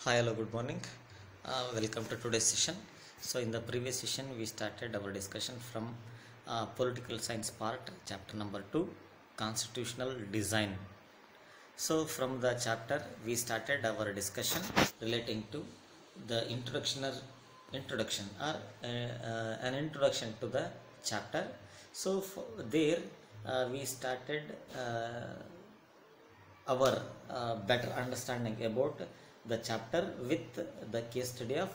Hi, hello, good morning. Welcome to today's session. So, in the previous session, we started our discussion from political science part, chapter number 2, constitutional design. So, from the chapter, we started our discussion relating to the introduction or an introduction to the chapter. So, there we started our better understanding about the chapter with the case study of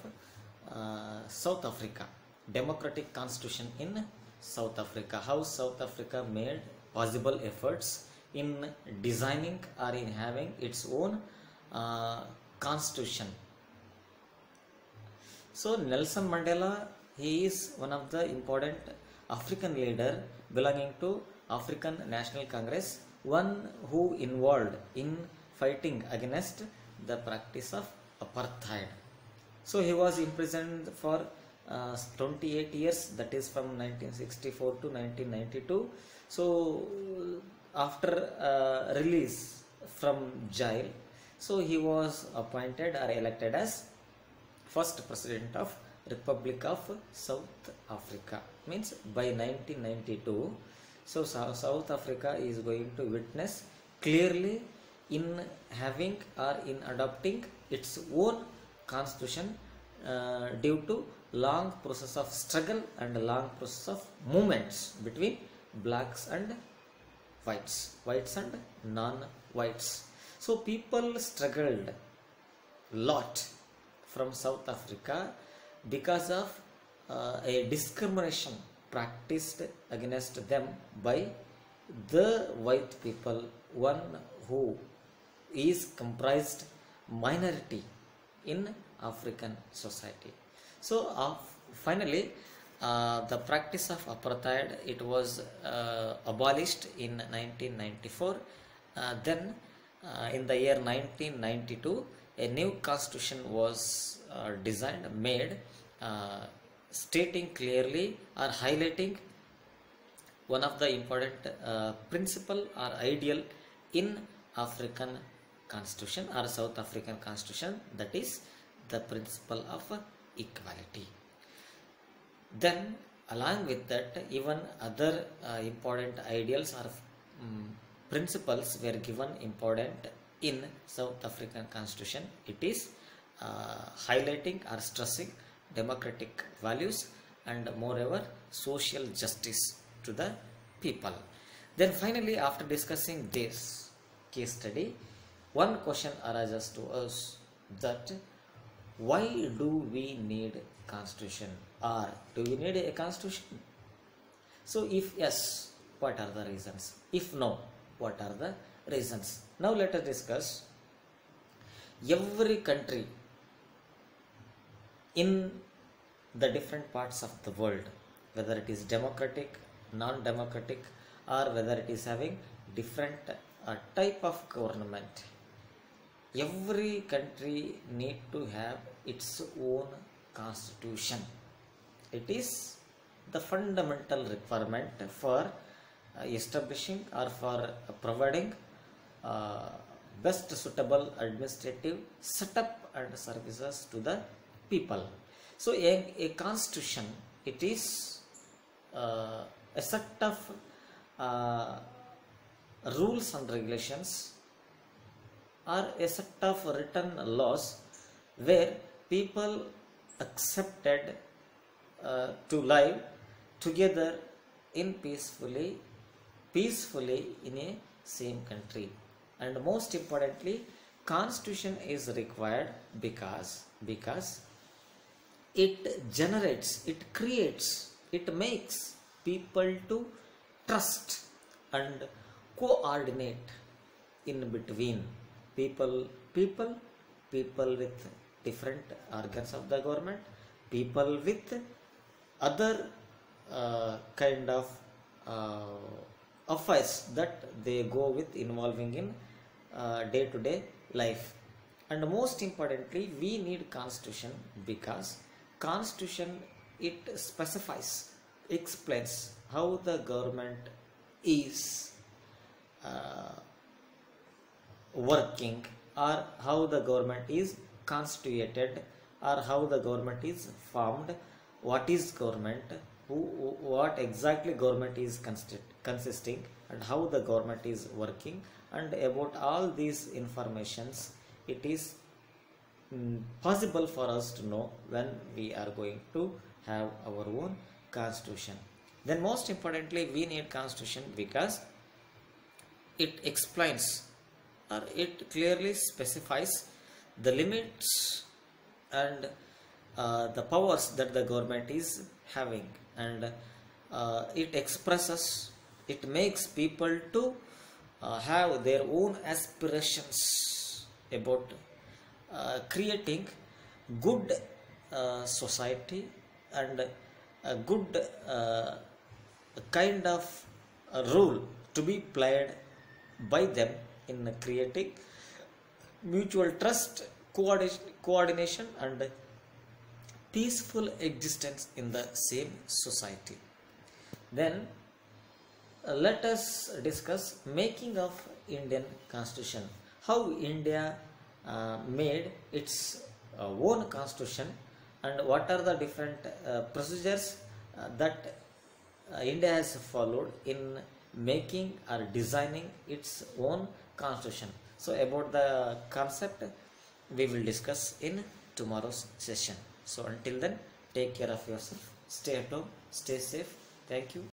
South Africa, democratic constitution in South Africa, how South Africa made possible efforts in designing or in having its own constitution. So Nelson Mandela, he is one of the important African leader belonging to African National Congress, one who involved in fighting against the practice of apartheid. So he was imprisoned for 28 years, that is from 1964 to 1992. So after release from jail, so he was appointed or elected as first president of Republic of South Africa, means by 1992. So South Africa is going to witness clearly in having or in adopting its own constitution due to long process of struggle and long process of movements between blacks and whites and non-whites. So people struggled lot from South Africa because of a discrimination practiced against them by the white people, one who is comprised minority in African society. So finally the practice of apartheid, it was abolished in 1994. Then in the year 1992 a new constitution was made, stating clearly or highlighting one of the important principle or ideal in African constitution or South African constitution, that is the principle of equality. Then along with that, even other important ideals or principles were given important in South African constitution. It is highlighting or stressing democratic values and moreover social justice to the people. Then finally, after discussing this case study, one question arises to us, that why do we need constitution, or do we need a constitution? So if yes, what are the reasons? If no, what are the reasons? Now let us discuss. Every country in the different parts of the world, whether it is democratic, non-democratic, or whether it is having different type of government, every country need to have its own constitution. It is the fundamental requirement for establishing or for providing best suitable administrative setup and services to the people. So a constitution, it is a set of rules and regulations, or a set of written laws where people accepted to live together in peacefully in a same country. And most importantly, constitution is required because it generates, it creates, it makes people to trust and coordinate in between people with different organs of the government, people with other kind of affairs that they go with involving in day-to-day life. And most importantly, we need constitution because constitution, it specifies, explains how the government is working or how the government is constituted, or how the government is formed, what is government, what exactly government is consisting, and how the government is working, and about all these informations it is possible for us to know when we are going to have our own constitution. Then most importantly, we need constitution because it explains or it clearly specifies the limits and the powers that the government is having, and it expresses, it makes people to have their own aspirations about creating good society and a good kind of role to be played by them in creating mutual trust, coordination, and peaceful existence in the same society. Then let us discuss making of Indian Constitution, how India made its own constitution, and what are the different procedures that India has followed in making or designing its own constitution. So about the concept we will discuss in tomorrow's session. So until then, take care of yourself, stay at home, stay safe. Thank you.